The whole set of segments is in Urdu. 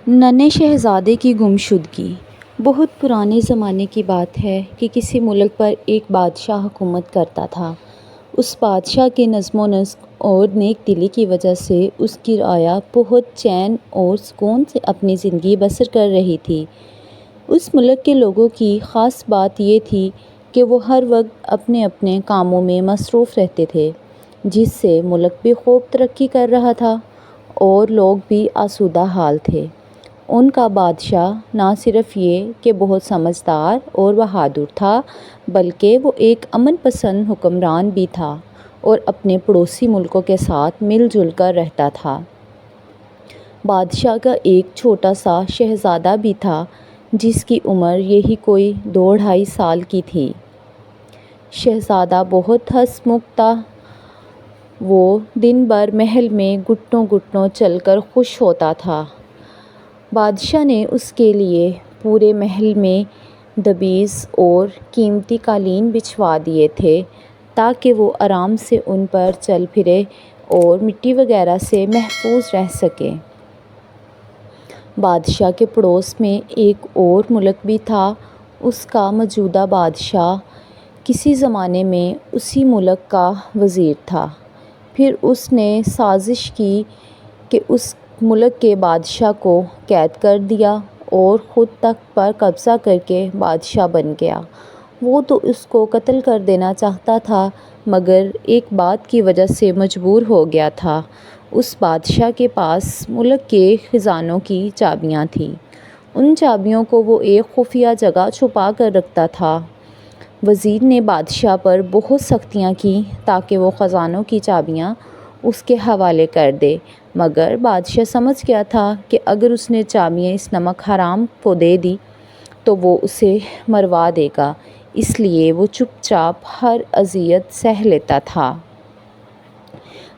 ننھے شہزادے کی گمشدگی۔ بہت پرانے زمانے کی بات ہے کہ کسی ملک پر ایک بادشاہ حکومت کرتا تھا۔ اس بادشاہ کے نظم و نسق اور نیک دلی کی وجہ سے اس کی رعایا بہت چین اور سکون سے اپنی زندگی بسر کر رہی تھی۔ اس ملک کے لوگوں کی خاص بات یہ تھی کہ وہ ہر وقت اپنے اپنے کاموں میں مصروف رہتے تھے، جس سے ملک بھی خوب ترقی کر رہا تھا اور لوگ بھی آسودہ حال تھے۔ ان کا بادشاہ نہ صرف یہ کہ بہت سمجھدار اور بہادر تھا، بلکہ وہ ایک امن پسند حکمران بھی تھا اور اپنے پڑوسی ملکوں کے ساتھ مل جل کر رہتا تھا۔ بادشاہ کا ایک چھوٹا سا شہزادہ بھی تھا جس کی عمر یہی کوئی 2-2.5 سال کی تھی۔ شہزادہ بہت ہنس مکھ تھا۔ وہ دن بھر محل میں گھٹنوں گھٹنوں چل کر خوش ہوتا تھا۔ بادشاہ نے اس کے لیے پورے محل میں دبیز اور قیمتی قالین بچھوا دیے تھے تاکہ وہ آرام سے ان پر چل پھرے اور مٹی وغیرہ سے محفوظ رہ سکے۔ بادشاہ کے پڑوس میں ایک اور ملک بھی تھا۔ اس کا موجودہ بادشاہ کسی زمانے میں اسی ملک کا وزیر تھا۔ پھر اس نے سازش کی کہ اس ملک کے بادشاہ کو قید کر دیا اور خود تخت پر قبضہ کر کے بادشاہ بن گیا۔ وہ تو اس کو قتل کر دینا چاہتا تھا مگر ایک بات کی وجہ سے مجبور ہو گیا تھا۔ اس بادشاہ کے پاس ملک کے خزانوں کی چابیاں تھیں۔ ان چابیوں کو وہ ایک خفیہ جگہ چھپا کر رکھتا تھا۔ وزیر نے بادشاہ پر بہت سختیاں کیں تاکہ وہ خزانوں کی چابیاں اس کے حوالے کر دے، مگر بادشاہ سمجھ گیا تھا کہ اگر اس نے چابیاں اس نمک حرام کو دے دی تو وہ اسے مروا دے گا، اس لیے وہ چپ چاپ ہر اذیت سہہ لیتا تھا۔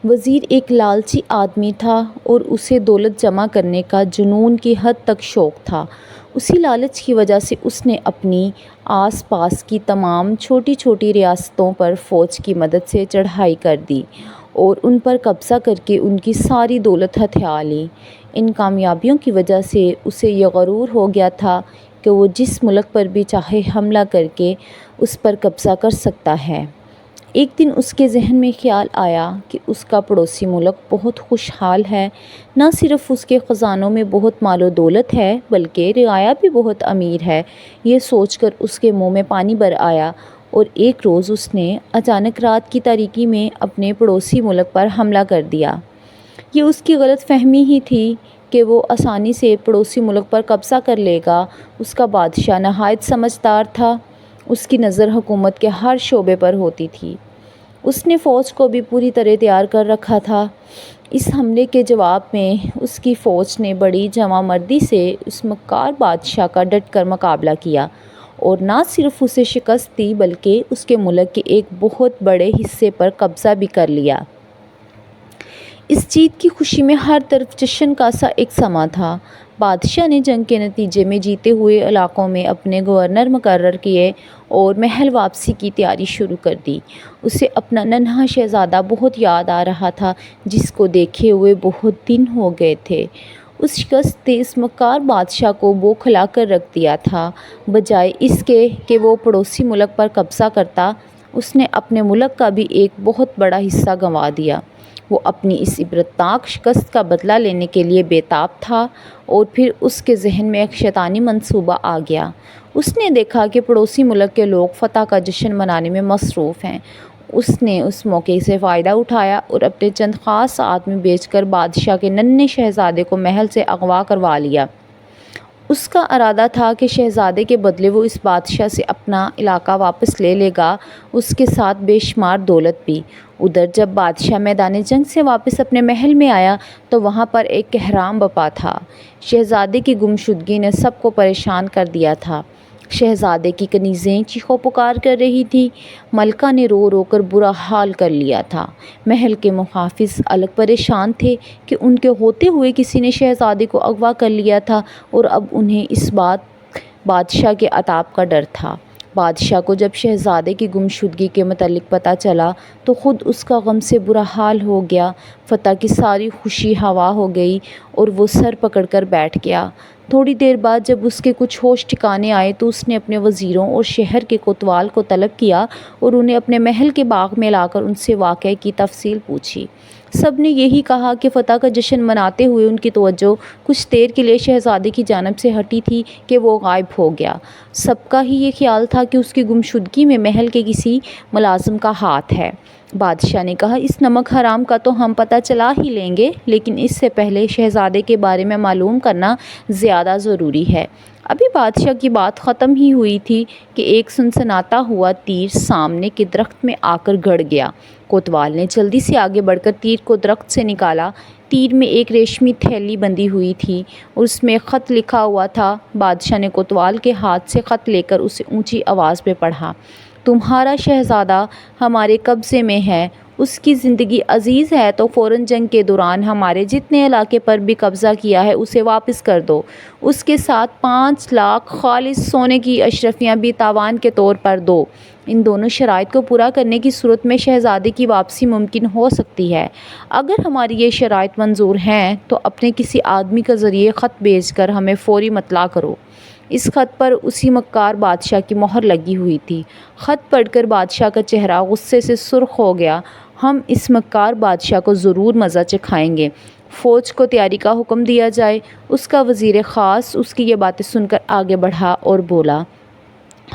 وزیر ایک لالچی آدمی تھا اور اسے دولت جمع کرنے کا جنون کی حد تک شوق تھا۔ اسی لالچ کی وجہ سے اس نے اپنی آس پاس کی تمام چھوٹی چھوٹی ریاستوں پر فوج کی مدد سے چڑھائی کر دی اور ان پر قبضہ کر کے ان کی ساری دولت ہتھیا لی۔ ان کامیابیوں کی وجہ سے اسے یہ غرور ہو گیا تھا کہ وہ جس ملک پر بھی چاہے حملہ کر کے اس پر قبضہ کر سکتا ہے۔ ایک دن اس کے ذہن میں خیال آیا کہ اس کا پڑوسی ملک بہت خوشحال ہے، نہ صرف اس کے خزانوں میں بہت مال و دولت ہے بلکہ رعایا بھی بہت امیر ہے۔ یہ سوچ کر اس کے منہ میں پانی بھر آیا اور ایک روز اس نے اچانک رات کی تاریکی میں اپنے پڑوسی ملک پر حملہ کر دیا۔ یہ اس کی غلط فہمی ہی تھی کہ وہ آسانی سے پڑوسی ملک پر قبضہ کر لے گا۔ اس کا بادشاہ نہایت سمجھدار تھا۔ اس کی نظر حکومت کے ہر شعبے پر ہوتی تھی۔ اس نے فوج کو بھی پوری طرح تیار کر رکھا تھا۔ اس حملے کے جواب میں اس کی فوج نے بڑی جواں مردی سے اس مکار بادشاہ کا ڈٹ کر مقابلہ کیا اور نہ صرف اسے شکست دی بلکہ اس کے ملک کے ایک بہت بڑے حصے پر قبضہ بھی کر لیا۔ اس جیت کی خوشی میں ہر طرف جشن کا سا ایک سماں تھا۔ بادشاہ نے جنگ کے نتیجے میں جیتے ہوئے علاقوں میں اپنے گورنر مقرر کیے اور محل واپسی کی تیاری شروع کر دی۔ اسے اپنا ننھا شہزادہ بہت یاد آ رہا تھا جس کو دیکھے ہوئے بہت دن ہو گئے تھے۔ اس شکست نے اس مکار بادشاہ کو بوکھلا کر رکھ دیا تھا۔ بجائے اس کے کہ وہ پڑوسی ملک پر قبضہ کرتا، اس نے اپنے ملک کا بھی ایک بہت بڑا حصہ گنوا دیا۔ وہ اپنی اس عبرتناک شکست کا بدلہ لینے کے لیے بے تاب تھا اور پھر اس کے ذہن میں ایک شیطانی منصوبہ آ گیا۔ اس نے دیکھا کہ پڑوسی ملک کے لوگ فتح کا جشن منانے میں مصروف ہیں۔ اس نے اس موقع سے فائدہ اٹھایا اور اپنے چند خاص آدمی بھیج کر بادشاہ کے ننھے شہزادے کو محل سے اغوا کروا لیا۔ اس کا ارادہ تھا کہ شہزادے کے بدلے وہ اس بادشاہ سے اپنا علاقہ واپس لے لے گا، اس کے ساتھ بے شمار دولت بھی۔ ادھر جب بادشاہ میدان جنگ سے واپس اپنے محل میں آیا تو وہاں پر ایک کہرام بپا تھا۔ شہزادے کی گمشدگی نے سب کو پریشان کر دیا تھا۔ شہزادے کی کنیزیں چیخو پکار کر رہی تھیں۔ ملکہ نے رو رو کر برا حال کر لیا تھا۔ محل کے محافظ الگ پریشان تھے کہ ان کے ہوتے ہوئے کسی نے شہزادے کو اغوا کر لیا تھا اور اب انہیں اس بات بادشاہ کے عتاب کا ڈر تھا۔ بادشاہ کو جب شہزادے کی گمشدگی کے متعلق پتہ چلا تو خود اس کا غم سے برا حال ہو گیا۔ فتح کی ساری خوشی ہوا ہو گئی اور وہ سر پکڑ کر بیٹھ گیا۔ تھوڑی دیر بعد جب اس کے کچھ ہوش ٹھکانے آئے تو اس نے اپنے وزیروں اور شہر کے کوتوال کو طلب کیا اور انہیں اپنے محل کے باغ میں لا کر ان سے واقعے کی تفصیل پوچھی۔ سب نے یہی کہا کہ فتح کا جشن مناتے ہوئے ان کی توجہ کچھ دیر کے لیے شہزادے کی جانب سے ہٹی تھی کہ وہ غائب ہو گیا۔ سب کا ہی یہ خیال تھا کہ اس کی گمشدگی میں محل کے کسی ملازم کا ہاتھ ہے۔ بادشاہ نے کہا، اس نمک حرام کا تو ہم پتہ چلا ہی لیں گے، لیکن اس سے پہلے شہزادے کے بارے میں معلوم کرنا زیادہ ضروری ہے۔ ابھی بادشاہ کی بات ختم ہی ہوئی تھی کہ ایک سنسناتا ہوا تیر سامنے کے درخت میں آ کر گڑ گیا۔ کوتوال نے جلدی سے آگے بڑھ کر تیر کو درخت سے نکالا۔ تیر میں ایک ریشمی تھیلی بندھی ہوئی تھی اور اس میں خط لکھا ہوا تھا۔ بادشاہ نے کوتوال کے ہاتھ سے خط لے کر اسے اونچی آواز میں پڑھا۔ تمہارا شہزادہ ہمارے قبضے میں ہے، اس کی زندگی عزیز ہے تو فوراً جنگ کے دوران ہمارے جتنے علاقے پر بھی قبضہ کیا ہے اسے واپس کر دو۔ اس کے ساتھ 5 لاکھ خالص سونے کی اشرفیاں بھی تاوان کے طور پر دو۔ ان دونوں شرائط کو پورا کرنے کی صورت میں شہزادے کی واپسی ممکن ہو سکتی ہے۔ اگر ہماری یہ شرائط منظور ہیں تو اپنے کسی آدمی کے ذریعے خط بھیج کر ہمیں فوری مطلع کرو۔ اس خط پر اسی مکار بادشاہ کی مہر لگی ہوئی تھی۔ خط پڑھ کر بادشاہ کا چہرہ غصے سے سرخ ہو گیا۔ ہم اس مکار بادشاہ کو ضرور مزہ چکھائیں گے۔ فوج کو تیاری کا حکم دیا جائے۔ اس کا وزیر خاص اس کی یہ باتیں سن کر آگے بڑھا اور بولا،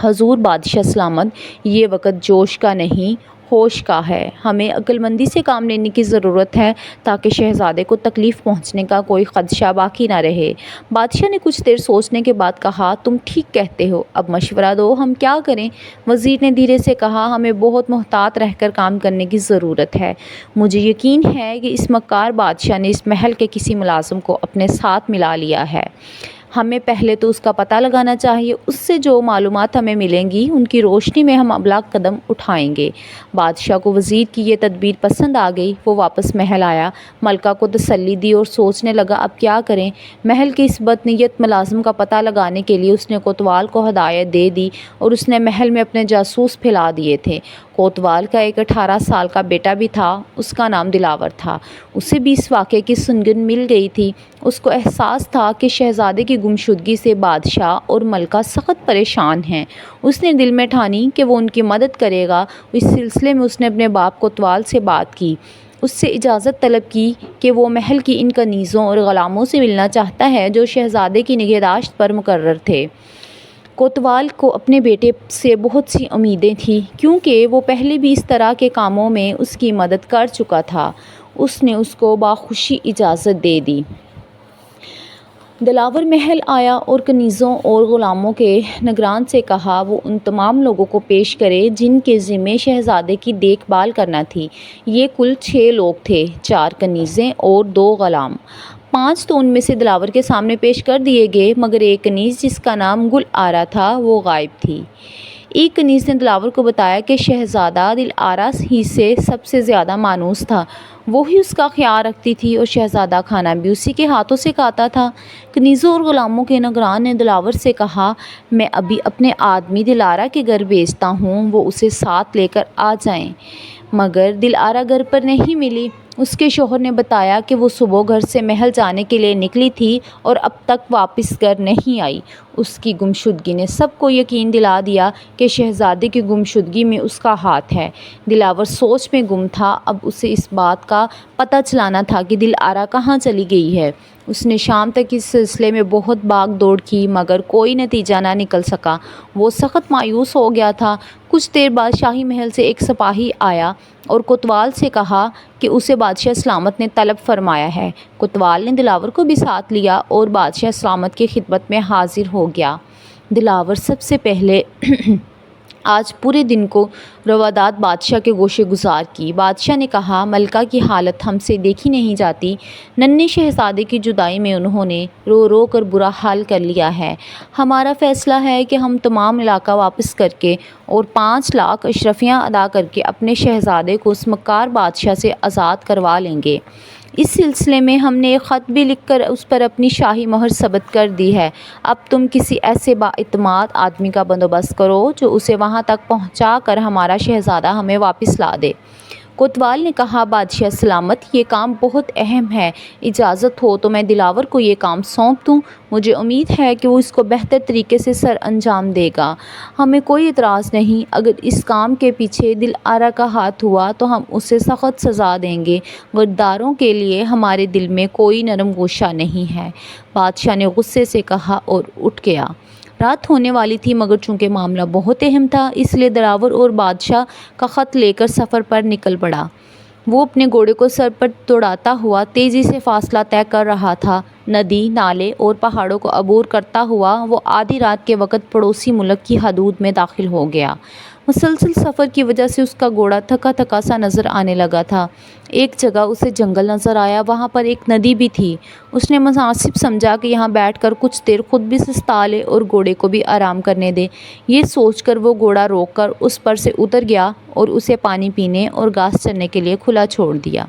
حضور بادشاہ سلامت، یہ وقت جوش کا نہیں، ہوش کا ہے۔ ہمیں عقل مندی سے کام لینے کی ضرورت ہے تاکہ شہزادے کو تکلیف پہنچنے کا کوئی خدشہ باقی نہ رہے۔ بادشاہ نے کچھ دیر سوچنے کے بعد کہا، تم ٹھیک کہتے ہو، اب مشورہ دو، ہم کیا کریں؟ وزیر نے دھیرے سے کہا، ہمیں بہت محتاط رہ کر کام کرنے کی ضرورت ہے۔ مجھے یقین ہے کہ اس مکار بادشاہ نے اس محل کے کسی ملازم کو اپنے ساتھ ملا لیا ہے۔ ہمیں پہلے تو اس کا پتہ لگانا چاہیے۔ اس سے جو معلومات ہمیں ملیں گی ان کی روشنی میں ہم اگلا قدم اٹھائیں گے۔ بادشاہ کو وزیر کی یہ تدبیر پسند آ گئی۔ وہ واپس محل آیا، ملکہ کو تسلی دی اور سوچنے لگا اب کیا کریں۔ محل کے اس بدنیت ملازم کا پتہ لگانے کے لیے اس نے کوتوال کو ہدایت دے دی اور اس نے محل میں اپنے جاسوس پھیلا دیے تھے۔ کوتوال کا ایک 18 سال کا بیٹا بھی تھا، اس کا نام دلاور تھا۔ اسے بھی اس واقعے کی سنگن مل گئی تھی۔ اس کو احساس تھا کہ شہزادے کی گمشدگی سے بادشاہ اور ملکہ سخت پریشان ہیں۔ اس نے دل میں ٹھانی کہ وہ ان کی مدد کرے گا۔ اس سلسلے میں اس نے اپنے باپ کوتوال سے بات کی، اس سے اجازت طلب کی کہ وہ محل کی ان کنیزوں اور غلاموں سے ملنا چاہتا ہے جو شہزادے کی نگہداشت پر مقرر تھے۔ کوتوال کو اپنے بیٹے سے بہت سی امیدیں تھیں کیونکہ وہ پہلے بھی اس طرح کے کاموں میں اس کی مدد کر چکا تھا۔ اس نے اس کو بخوشی اجازت دے دی۔ دلاور محل آیا اور کنیزوں اور غلاموں کے نگران سے کہا وہ ان تمام لوگوں کو پیش کرے جن کے ذمے شہزادے کی دیکھ بھال کرنا تھی۔ یہ کل 6 لوگ تھے، 4 کنیزیں اور 2 غلام۔ 5 تو ان میں سے دلاور کے سامنے پیش کر دیے گئے، مگر ایک کنیز جس کا نام گل آرا تھا وہ غائب تھی۔ ایک کنیز نے دلاور کو بتایا کہ شہزادہ دل آرا ہی سے سب سے زیادہ مانوس تھا، وہی اس کا خیال رکھتی تھی اور شہزادہ کھانا بھی اسی کے ہاتھوں سے کھاتا تھا۔ کنیزوں اور غلاموں کے نگران نے دلاور سے کہا، میں ابھی اپنے آدمی دل آرا کے گھر بھیجتا ہوں، وہ اسے ساتھ لے کر آ جائیں۔ مگر دل آرا گھر پر نہیں ملی۔ اس کے شوہر نے بتایا کہ وہ صبح گھر سے محل جانے کے لیے نکلی تھی اور اب تک واپس گھر نہیں آئی۔ اس کی گمشدگی نے سب کو یقین دلا دیا کہ شہزادے کی گمشدگی میں اس کا ہاتھ ہے۔ دلاور سوچ میں گم تھا۔ اب اسے اس بات کا پتہ چلانا تھا کہ دل آرا کہاں چلی گئی ہے۔ اس نے شام تک اس سلسلے میں بہت بھاگ دوڑ کی مگر کوئی نتیجہ نہ نکل سکا۔ وہ سخت مایوس ہو گیا تھا۔ کچھ دیر بعد شاہی محل سے ایک سپاہی آیا اور کوتوال سے کہا کہ اسے بادشاہ سلامت نے طلب فرمایا ہے۔ کوتوال نے دلاور کو بھی ساتھ لیا اور بادشاہ سلامت کی خدمت میں حاضر ہو گیا۔ دلاور سب سے پہلے آج پورے دن کو رواداد بادشاہ کے گوشے گزار کی۔ بادشاہ نے کہا، ملکہ کی حالت ہم سے دیکھی نہیں جاتی۔ ننھے شہزادے کی جدائی میں انہوں نے رو رو کر برا حال کر لیا ہے۔ ہمارا فیصلہ ہے کہ ہم تمام علاقہ واپس کر کے اور 5 لاکھ اشرفیاں ادا کر کے اپنے شہزادے کو اس مکار بادشاہ سے آزاد کروا لیں گے۔ اس سلسلے میں ہم نے ایک خط بھی لکھ کر اس پر اپنی شاہی مہر ثبت کر دی ہے۔ اب تم کسی ایسے بااعتماد آدمی کا بندوبست کرو جو اسے وہاں تک پہنچا کر ہمارا شہزادہ ہمیں واپس لا دے۔ کوتوال نے کہا، بادشاہ سلامت، یہ کام بہت اہم ہے، اجازت ہو تو میں دلاور کو یہ کام سونپ دوں۔ مجھے امید ہے کہ وہ اس کو بہتر طریقے سے سر انجام دے گا۔ ہمیں کوئی اعتراض نہیں، اگر اس کام کے پیچھے دل آرا کا ہاتھ ہوا تو ہم اسے سخت سزا دیں گے۔ غداروں کے لیے ہمارے دل میں کوئی نرم گوشہ نہیں ہے۔ بادشاہ نے غصے سے کہا اور اٹھ گیا۔ رات ہونے والی تھی، مگر چونکہ معاملہ بہت اہم تھا اس لیے دلاور اور بادشاہ کا خط لے کر سفر پر نکل پڑا۔ وہ اپنے گھوڑے کو سر پر دوڑاتا ہوا تیزی سے فاصلہ طے کر رہا تھا۔ ندی، نالے اور پہاڑوں کو عبور کرتا ہوا وہ آدھی رات کے وقت پڑوسی ملک کی حدود میں داخل ہو گیا۔ مسلسل سفر کی وجہ سے اس کا گھوڑا تھکا تھکا سا نظر آنے لگا تھا۔ ایک جگہ اسے جنگل نظر آیا، وہاں پر ایک ندی بھی تھی۔ اس نے مناسب سمجھا کہ یہاں بیٹھ کر کچھ دیر خود بھی سستا لے اور گھوڑے کو بھی آرام کرنے دے۔ یہ سوچ کر وہ گھوڑا روک کر اس پر سے اتر گیا اور اسے پانی پینے اور گھاس چرنے کے لیے کھلا چھوڑ دیا۔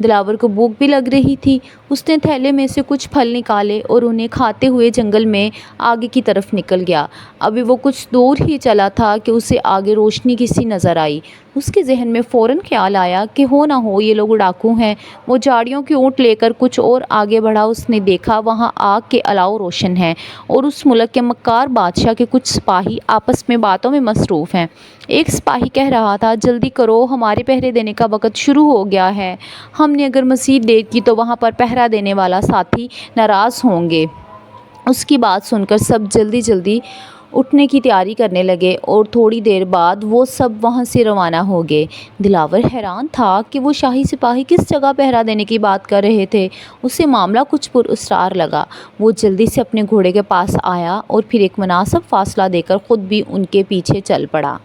دلاور کو بھوک بھی لگ رہی تھی۔ اس نے تھیلے میں سے کچھ پھل نکالے اور انہیں کھاتے ہوئے جنگل میں آگے کی طرف نکل گیا۔ ابھی وہ کچھ دور ہی چلا تھا کہ اسے آگے روشنی سی نظر آئی۔ اس کے ذہن میں فوراً خیال آیا کہ ہو نہ ہو یہ لوگ ڈاکو ہیں۔ وہ جھاڑیوں کی اونٹ لے کر کچھ اور آگے بڑھا۔ اس نے دیکھا وہاں آگ کے الاؤ روشن ہیں اور اس ملک کے مکار بادشاہ کے کچھ سپاہی آپس میں باتوں میں مصروف ہیں۔ ایک سپاہی کہہ رہا تھا، جلدی کرو، ہمارے پہرے دینے کا وقت شروع ہو گیا ہے۔ ہم نے اگر مزید دیر کی تو وہاں پر پہرا دینے والا ساتھی ناراض ہوں گے۔ اس کی بات سن کر سب جلدی جلدی اٹھنے کی تیاری کرنے لگے اور تھوڑی دیر بعد وہ سب وہاں سے روانہ ہو گئے۔ دلاور حیران تھا کہ وہ شاہی سپاہی کس جگہ پہرا دینے کی بات کر رہے تھے۔ اسے معاملہ کچھ پراسرار لگا۔ وہ جلدی سے اپنے گھوڑے کے پاس آیا اور پھر ایک مناسب فاصلہ دے کر خود بھی ان کے پیچھے چل پڑا۔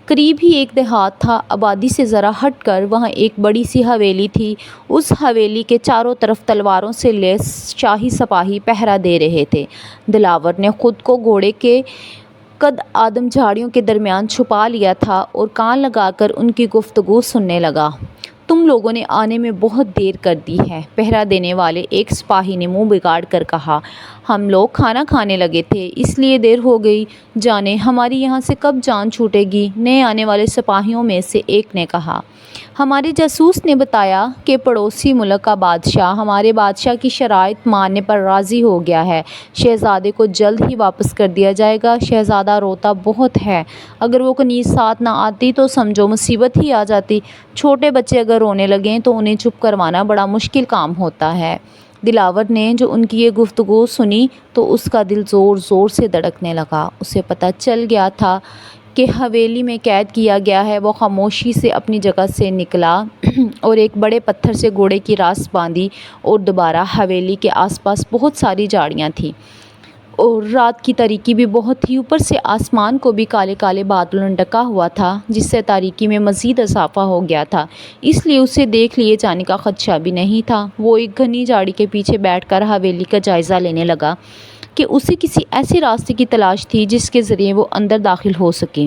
قریب ہی ایک دیہات تھا۔ آبادی سے ذرا ہٹ کر وہاں ایک بڑی سی حویلی تھی۔ اس حویلی کے چاروں طرف تلواروں سے لیس شاہی سپاہی پہرا دے رہے تھے۔ دلاور نے خود کو گھوڑے کے قد آدم جھاڑیوں کے درمیان چھپا لیا تھا اور کان لگا کر ان کی گفتگو سننے لگا۔ تم لوگوں نے آنے میں بہت دیر کر دی ہے، پہرا دینے والے ایک سپاہی نے منہ بگاڑ کر کہا۔ ہم لوگ کھانا کھانے لگے تھے اس لیے دیر ہو گئی۔ جانے ہماری یہاں سے کب جان چھوٹے گی، نئے آنے والے سپاہیوں میں سے ایک نے کہا۔ ہمارے جاسوس نے بتایا کہ پڑوسی ملک کا بادشاہ ہمارے بادشاہ کی شرائط ماننے پر راضی ہو گیا ہے۔ شہزادے کو جلد ہی واپس کر دیا جائے گا۔ شہزادہ روتا بہت ہے، اگر وہ کنیز ساتھ نہ آتی تو سمجھو مصیبت ہی آ جاتی۔ چھوٹے بچے اگر رونے لگیں تو انہیں چپ کروانا بڑا مشکل کام ہوتا ہے۔ دلاور نے جو ان کی یہ گفتگو سنی تو اس کا دل زور زور سے دھڑکنے لگا۔ اسے پتہ چل گیا تھا کہ حویلی میں قید کیا گیا ہے۔ وہ خاموشی سے اپنی جگہ سے نکلا اور ایک بڑے پتھر سے گھوڑے کی راس باندھی اور دوبارہ حویلی کے آس پاس بہت ساری جھاڑیاں تھیں اور رات کی تاریکی بھی بہت تھی۔ اوپر سے آسمان کو بھی کالے کالے بادلوں نے ڈھکا ہوا تھا جس سے تاریکی میں مزید اضافہ ہو گیا تھا، اس لیے اسے دیکھ لیے جانے کا خدشہ بھی نہیں تھا۔ وہ ایک گھنی جھاڑی کے پیچھے بیٹھ کر حویلی کا جائزہ لینے لگا کہ اسے کسی ایسے راستے کی تلاش تھی جس کے ذریعے وہ اندر داخل ہو سکے۔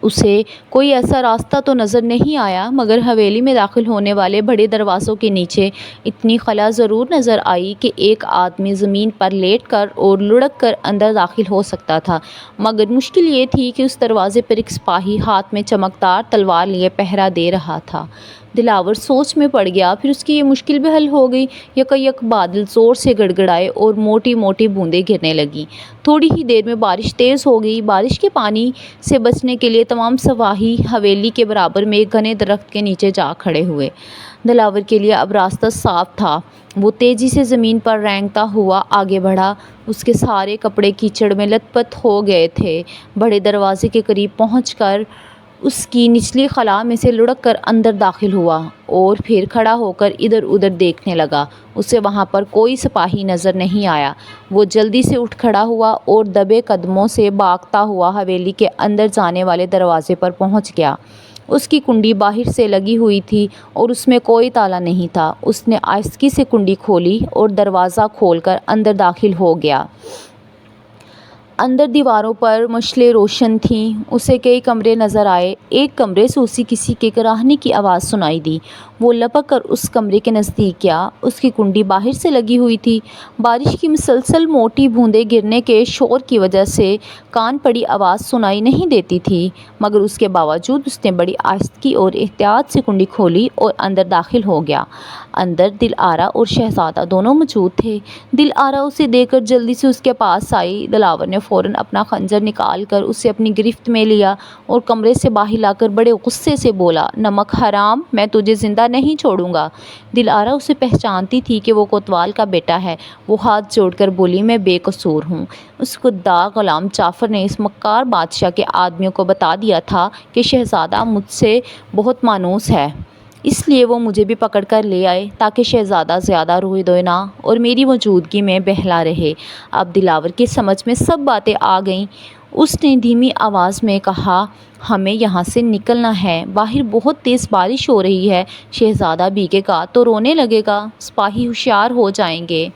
اسے کوئی ایسا راستہ تو نظر نہیں آیا، مگر حویلی میں داخل ہونے والے بڑے دروازوں کے نیچے اتنی خلا ضرور نظر آئی کہ ایک آدمی زمین پر لیٹ کر اور لڑک کر اندر داخل ہو سکتا تھا، مگر مشکل یہ تھی کہ اس دروازے پر ایک سپاہی ہاتھ میں چمکدار تلوار لیے پہرا دے رہا تھا۔ دلاور سوچ میں پڑ گیا، پھر اس کی یہ مشکل بھی حل ہو گئی۔ یکایک بادل زور سے گڑگڑائے اور موٹی موٹی بوندیں گرنے لگیں۔ تھوڑی ہی دیر میں بارش تیز ہو گئی۔ بارش کے پانی سے بچنے کے لیے تمام سپاہی حویلی کے برابر میں ایک گھنے درخت کے نیچے جا کھڑے ہوئے۔ دلاور کے لیے اب راستہ صاف تھا۔ وہ تیزی سے زمین پر رینگتا ہوا آگے بڑھا۔ اس کے سارے کپڑے کیچڑ میں لت پت ہو گئے تھے۔ بڑے دروازے کے قریب پہنچ کر اس کی نچلی خلا میں سے لڑک کر اندر داخل ہوا اور پھر کھڑا ہو کر ادھر ادھر دیکھنے لگا۔ اسے وہاں پر کوئی سپاہی نظر نہیں آیا۔ وہ جلدی سے اٹھ کھڑا ہوا اور دبے قدموں سے بھاگتا ہوا حویلی کے اندر جانے والے دروازے پر پہنچ گیا۔ اس کی کنڈی باہر سے لگی ہوئی تھی اور اس میں کوئی تالا نہیں تھا۔ اس نے آہستگی سے کنڈی کھولی اور دروازہ کھول کر اندر داخل ہو گیا۔ اندر دیواروں پر مشعلیں روشن تھیں۔ اسے کئی کمرے نظر آئے۔ ایک کمرے سے اسے کسی کے کراہنے کی آواز سنائی دی۔ وہ لپک کر اس کمرے کے نزدیک گیا۔ اس کی کنڈی باہر سے لگی ہوئی تھی۔ بارش کی مسلسل موٹی بوندیں گرنے کے شور کی وجہ سے کان پڑی آواز سنائی نہیں دیتی تھی، مگر اس کے باوجود اس نے بڑی آہستگی اور احتیاط سے کنڈی کھولی اور اندر داخل ہو گیا۔ اندر دل آرا اور شہزادہ دونوں موجود تھے۔ دل آرا اسے دیکھ کر جلدی سے اس کے پاس آئی۔ دلاور نے فوراً اپنا خنجر نکال کر اسے اپنی گرفت میں لیا اور کمرے سے باہر لا کر بڑے غصے سے بولا، نمک حرام، میں تجھے زندہ نہیں چھوڑوں گا۔ دل آرا اسے پہچانتی تھی کہ وہ کوتوال کا بیٹا ہے۔ وہ ہاتھ جوڑ کر بولی، میں بے قصور ہوں۔ اس غدار غلام جعفر نے اس مکار بادشاہ کے آدمیوں کو بتا دیا تھا کہ شہزادہ مجھ سے بہت مانوس ہے، اس لیے وہ مجھے بھی پکڑ کر لے آئے تاکہ شہزادہ زیادہ روئے دھوئے نہ اور میری موجودگی میں بہلا رہے۔ اب دلاور کی سمجھ میں سب باتیں آ گئیں۔ اس نے دھیمی آواز میں کہا، ہمیں یہاں سے نکلنا ہے، باہر بہت تیز بارش ہو رہی ہے، شہزادہ بھیگے گا تو رونے لگے گا، سپاہی ہوشیار ہو جائیں گے۔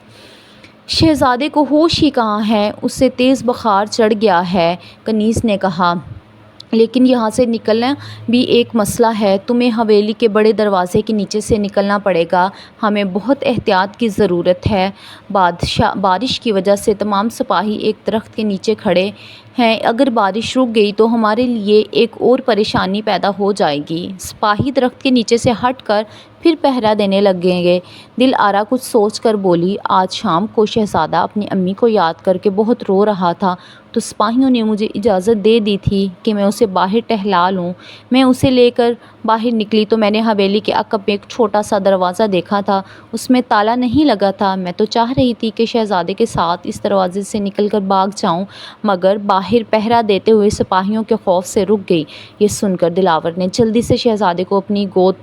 شہزادے کو ہوش ہی کہاں ہے، اسے تیز بخار چڑھ گیا ہے، کنیز نے کہا۔ لیکن یہاں سے نکلنا بھی ایک مسئلہ ہے، تمہیں حویلی کے بڑے دروازے کے نیچے سے نکلنا پڑے گا، ہمیں بہت احتیاط کی ضرورت ہے۔ بارش کی وجہ سے تمام سپاہی ایک درخت کے نیچے کھڑے ہیں، اگر بارش رک گئی تو ہمارے لیے ایک اور پریشانی پیدا ہو جائے گی۔ سپاہی درخت کے نیچے سے ہٹ کر پھر پہرا دینے لگیں گے۔ دل آرا کچھ سوچ کر بولی، آج شام کو شہزادہ اپنی امی کو یاد کر کے بہت رو رہا تھا تو سپاہیوں نے مجھے اجازت دے دی تھی کہ میں اسے باہر ٹہلا لوں۔ میں اسے لے کر باہر نکلی تو میں نے حویلی کے عقب میں ایک چھوٹا سا دروازہ دیکھا تھا، اس میں تالا نہیں لگا تھا۔ میں تو چاہ رہی تھی کہ شہزادے کے ساتھ اس دروازے سے نکل کر بھاگ جاؤں، مگر باہر پہرا دیتے ہوئے سپاہیوں کے خوف سے رک گئی۔ یہ سن کر دلاور نے جلدی سے شہزادے کو اپنی گود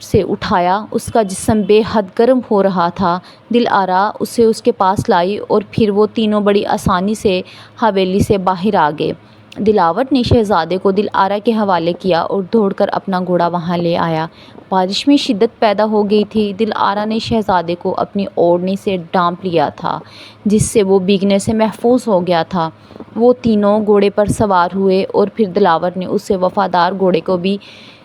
سے اٹھایا۔ اس کا جسم بے حد گرم ہو رہا تھا۔ دل آرا اسے اس کے پاس لائی اور پھر وہ تینوں بڑی آسانی سے حویلی سے باہر آ گئے۔ دلاور نے شہزادے کو دل آرا کے حوالے کیا اور دوڑ کر اپنا گھوڑا وہاں لے آیا۔ بارش میں شدت پیدا ہو گئی تھی۔ دل آرا نے شہزادے کو اپنی اوڑھنی سے ڈھانپ لیا تھا، جس سے وہ بھیگنے سے محفوظ ہو گیا تھا۔ وہ تینوں گھوڑے پر سوار ہوئے اور پھر دلاور نے اسے وفادار گھوڑے کو بھی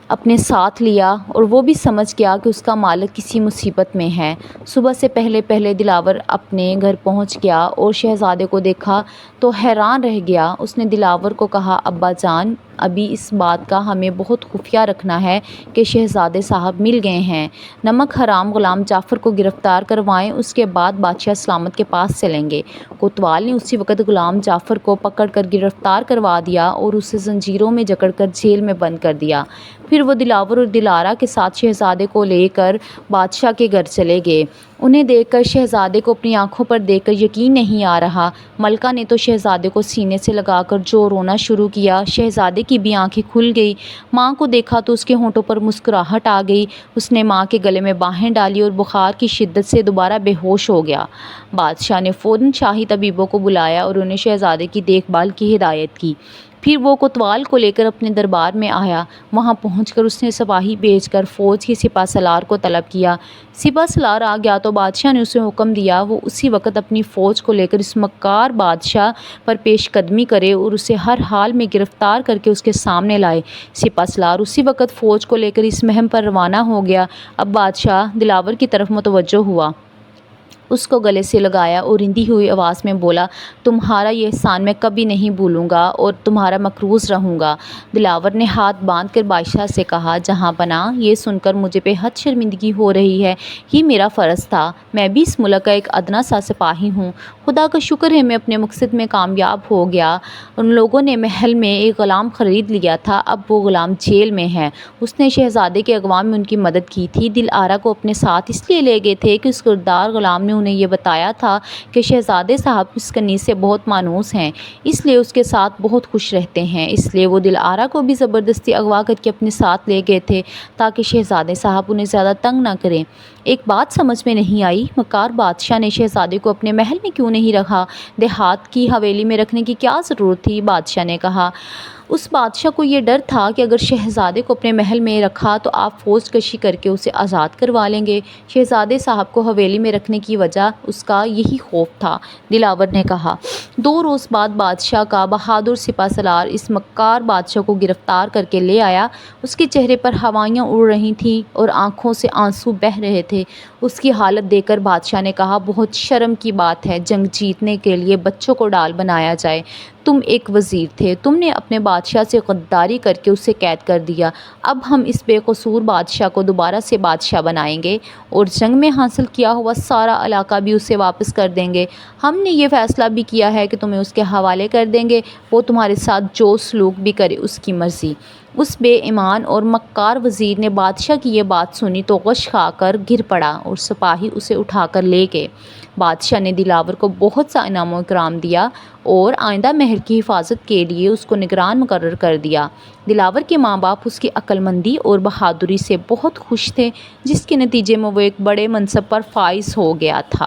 اپنے ساتھ لیا اور وہ بھی سمجھ گیا کہ اس کا مالک کسی مصیبت میں ہے۔ صبح سے پہلے پہلے دلاور اپنے گھر پہنچ گیا اور شہزادے کو دیکھا تو حیران رہ گیا۔ اس نے دلاور کو کہا، ابا جان، ابھی اس بات کا ہمیں بہت خفیہ رکھنا ہے کہ شہزادے صاحب مل گئے ہیں۔ نمک حرام غلام جعفر کو گرفتار کروائیں، اس کے بعد بادشاہ سلامت کے پاس چلیں گے۔ کوتوال نے اسی وقت غلام جعفر کو پکڑ کر گرفتار کروا دیا اور اسے زنجیروں میں جکڑ کر جیل میں بند کر دیا۔ پھر وہ دلاور اور دل آرا کے ساتھ شہزادے کو لے کر بادشاہ کے گھر چلے گئے۔ انہیں دیکھ کر شہزادے کو اپنی آنکھوں پر دیکھ کر یقین نہیں آ رہا۔ ملکہ نے تو شہزادے کو سینے سے لگا کر جو رونا شروع کیا۔ شہزادے کی بھی آنکھیں کھل گئی۔ ماں کو دیکھا تو اس کے ہونٹوں پر مسکراہٹ آ گئی۔ اس نے ماں کے گلے میں باہیں ڈالی اور بخار کی شدت سے دوبارہ بے ہوش ہو گیا۔ بادشاہ نے فوراً شاہی طبیبوں کو بلایا اور انہیں شہزادے کی دیکھ بھال کی ہدایت کی۔ پھر وہ کوتوال کو لے کر اپنے دربار میں آیا۔ وہاں پہنچ کر اس نے سپاہی بھیج کر فوج کے سپہ سالار کو طلب کیا۔ سپہ سالار آ گیا تو بادشاہ نے اسے حکم دیا وہ اسی وقت اپنی فوج کو لے کر اس مکار بادشاہ پر پیش قدمی کرے اور اسے ہر حال میں گرفتار کر کے اس کے سامنے لائے۔ سپہ سالار اسی وقت فوج کو لے کر اس مہم پر روانہ ہو گیا۔ اب بادشاہ دلاور کی طرف متوجہ ہوا، اس کو گلے سے لگایا اور رندی ہوئی آواز میں بولا، تمہارا یہ احسان میں کبھی نہیں بھولوں گا اور تمہارا مقروض رہوں گا۔ دلاور نے ہاتھ باندھ کر بادشاہ سے کہا، جہاں پناہ، یہ سن کر مجھے بے حد شرمندگی ہو رہی ہے۔ یہ میرا فرض تھا، میں بھی اس ملک کا ایک ادنا سا سپاہی ہوں۔ خدا کا شکر ہے میں اپنے مقصد میں کامیاب ہو گیا۔ ان لوگوں نے محل میں ایک غلام خرید لیا تھا، اب وہ غلام جیل میں ہے۔ اس نے شہزادے کے اغوا میں ان کی مدد کی تھی۔ دل آرا کو اپنے ساتھ اس لیے لے گئے تھے کہ اس غدار غلام نے انہیں یہ بتایا تھا کہ شہزادے صاحب اس کنیز سے بہت مانوس ہیں، اس لیے اس کے ساتھ بہت خوش رہتے ہیں۔ اس لیے وہ دل آرا کو بھی زبردستی اغوا کر کے اپنے ساتھ لے گئے تھے تاکہ شہزادے صاحب انہیں زیادہ تنگ نہ کریں۔ ایک بات سمجھ میں نہیں آئی، مکار بادشاہ نے شہزادے کو اپنے محل میں کیوں نہیں رکھا؟ دیہات کی حویلی میں رکھنے کی کیا ضرورت تھی؟ بادشاہ نے کہا۔ اس بادشاہ کو یہ ڈر تھا کہ اگر شہزادے کو اپنے محل میں رکھا تو آپ فوج کشی کر کے اسے آزاد کروا لیں گے۔ شہزادے صاحب کو حویلی میں رکھنے کی وجہ اس کا یہی خوف تھا، دلاور نے کہا۔ 2 روز بعد بادشاہ کا بہادر سپہ سالار اس مکار بادشاہ کو گرفتار کر کے لے آیا۔ اس کے چہرے پر ہوائیاں اڑ رہی تھیں اور آنکھوں سے آنسو بہہ رہے تھے۔ اس کی حالت دیکھ کر بادشاہ نے کہا، بہت شرم کی بات ہے جنگ جیتنے کے لیے بچوں کو ڈال بنایا جائے۔ تم ایک وزیر تھے، تم نے اپنے بادشاہ سے غداری کر کے اسے قید کر دیا۔ اب ہم اس بے قصور بادشاہ کو دوبارہ سے بادشاہ بنائیں گے اور جنگ میں حاصل کیا ہوا سارا علاقہ بھی اسے واپس کر دیں گے۔ ہم نے یہ فیصلہ بھی کیا ہے کہ تمہیں اس کے حوالے کر دیں گے، وہ تمہارے ساتھ جو سلوک بھی کرے اس کی مرضی۔ اس بے ایمان اور مکار وزیر نے بادشاہ کی یہ بات سنی تو غش کھا کر گر پڑا اور سپاہی اسے اٹھا کر لے گئے۔ بادشاہ نے دلاور کو بہت سا انعام و اکرام دیا اور آئندہ مہر کی حفاظت کے لیے اس کو نگران مقرر کر دیا۔ دلاور کے ماں باپ اس کی عقل مندی اور بہادری سے بہت خوش تھے، جس کے نتیجے میں وہ ایک بڑے منصب پر فائز ہو گیا تھا۔